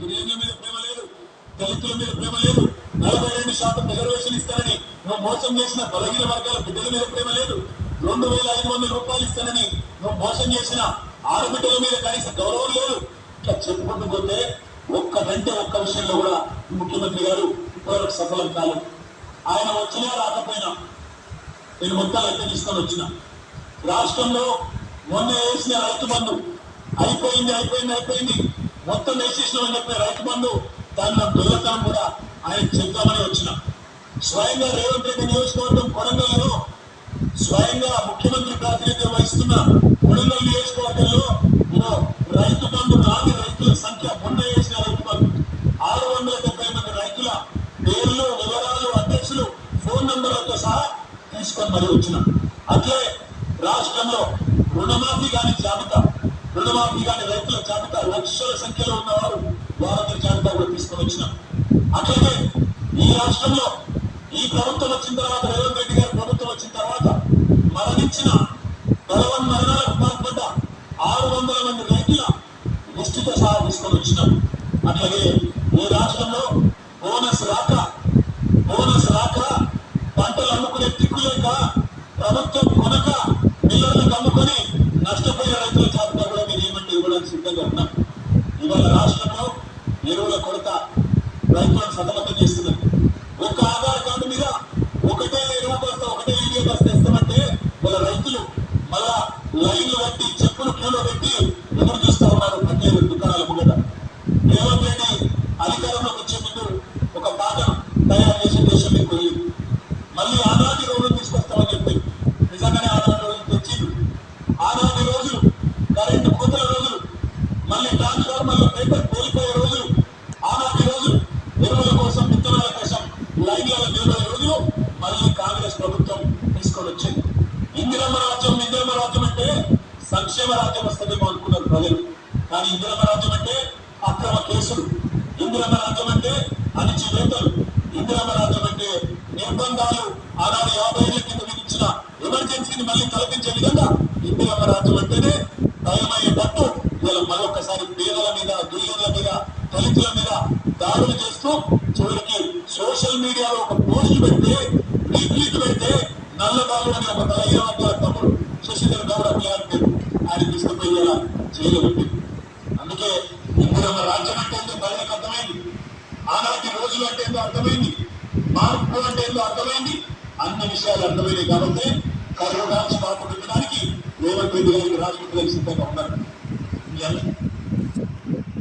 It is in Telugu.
గిరిజనుల మీద ప్రేమ లేదు, దళితుల మీద ప్రేమ లేదు, 42% రిజర్వేషన్ ఇస్తానని నువ్వు మోసం చేసిన బలహీన వర్గాల బిడ్డల మీద ప్రేమ లేదు, 2500 రూపాయలు ఇస్తానని నువ్వు మోసం చేసిన ఆడబిడ్డల మీద కనీస గౌరవం లేదు. ఇట్లా చెప్పుకుంటూ పోతే ఒక్కటంటే ఒక్క విషయంలో కూడా ముఖ్యమంత్రి గారు ఇప్పటివరకు సఫలం కాలేదు. ఆయన వచ్చినా రాకపోయినా నేను మొత్తం లెక్క తీసుకొని వచ్చిన రాష్ట్రంలో మొన్న వేసిన రైతు బంధు అయిపోయింది మొత్తం వేసేసినామని చెప్పిన రైతు బంధు దానిలో దొంగతనం కూడా ఆయన చెప్తామని వచ్చిన స్వయంగా రేవంత్ రెడ్డి నియోజకవర్గం కొడంగల్లో స్వయంగా ముఖ్యమంత్రి ప్రాతినిధ్యం వహిస్తున్న కొడంగల్ నియోజకవర్గంలో రైతు బంధు రాని రైతుల సంఖ్య మొన్న వేసిన రైతు బంధు 670 మంది రైతుల పేర్లు వివరాలు అధ్యక్షులు ఫోన్ నంబర్లతో సహా తీసుకొని మరీ వచ్చిన అట్లే రాష్ట్రంలో రుణమాఫీ కాని రైతుల జాబితా లక్షల సంఖ్యలో ఉన్నవారు వారందరి జాబితా కూడా తీసుకొని వచ్చిన అట్లాగే ఈ రాష్ట్రంలో ఈ ప్రభుత్వం వచ్చిన తర్వాత రేవంత్ రెడ్డి గారి ప్రభుత్వం వచ్చిన తర్వాత మరణించిన మరణాలకు పాల్పడ్డ 600 మంది రైతుల లిస్టుతో సహా తీసుకొని వచ్చినాం. అట్లాగే ఈ రాష్ట్రంలో బోనస్ రాక పంటలు అమ్ముకునే దిక్కులేక ప్రభుత్వం కొనక మిల్లర్లకు అమ్ముకొని నష్టపోయే రైతుల జాబితా కూడా మీరు ఏమంటే ఇవ్వడానికి సిద్ధంగా ఉన్నాం. ఇవాళ రాష్ట్రంలో ఎరువుల కొరత రైతులను సతమతం చేస్తున్నారు. ఒక ఆధార్ కార్డు మీద ఒకటే ఎరువు బస్తా ఒకటే యూరియా బస్తా ఇస్తామంటే వాళ్ళ రైతులు మళ్ళా లైన్లు కట్టి చెప్పులు క్యూలో పెట్టి ఎదురు చూస్తూ ఉన్నారు ప్రత్యేక దుకాణాల ముంగట. రేవంత్ రెడ్డి అధికారంలోకి వచ్చే ముందు ఒక పాఠం తయారు చేసే దేశం మీకు పోయింది. మళ్ళీ ఆనాటి రోజులు తీసుకొస్తామని చెప్పి నిజంగానే ఆనాటి రోజులు తెచ్చింది. ఆనాటి రోజులు కరెంటు కోతల రోజులు, మళ్ళీ ట్రాన్స్ఫార్మర్ల పేపర్ కోల్పోయే రోజులు, ఆనాటి రోజులు ఎరువుల కోసం విత్తనాల కోసం లైన్లలో నిలబడే రోజులు మళ్ళీ కాంగ్రెస్ ప్రభుత్వం తీసుకొని వచ్చింది. ఇందిరమ్మ రాజ్యం అంటే సంక్షేమ రాజ్యం వస్తుందేమో అనుకున్నారు ప్రజలు. కానీ ఇందిరమ్మ రాజ్యం అంటే అక్రమ కేసులు, ఇందిరమ్మ రాజ్యం అంటే అణిచివేతలు, ఇందిరమ్మ రాజ్యం అంటే నిర్బంధాలు. ఆనాడు 50 ఏళ్ల కింద విధించిన ఎమర్జెన్సీని మళ్ళీ కల్పించే విధంగా ఇందిరమ్మ రాజ్యం అంటేనే భయమయ్యేటట్టు ఇవాళ మరొకసారి పేదల మీద, గిరిజనుల మీద, దళితుల మీద దాడులు చేస్తూ చివరికి సోషల్ మీడియాలో ఒక పోస్ట్ పెడితే రీట్వీట్ పెడితే నల్లబాబు అని ఒక బలహీన వర్గాల తమ్ముడు శశిధర్ గౌడ పిల్లలు ఆయన తీసుకుపోయి జైలు పెట్టింది. అందుకే ఇందిరమ్మ రాజ్యం అంటే ఏందో ప్రజలకు అర్థమైంది, ఆనాటి రోజులు అంటే ఏందో అర్థమైంది, మార్పు అంటే ఏందో అర్థమైంది, అన్ని విషయాలు అర్థమైనాయి. కాబట్టి కరోనా స్టాప్ పెట్టడానికి రేవంత్ రెడ్డి గారికి రాష్ట్రపతి సిద్ధంగా ఉన్నారు.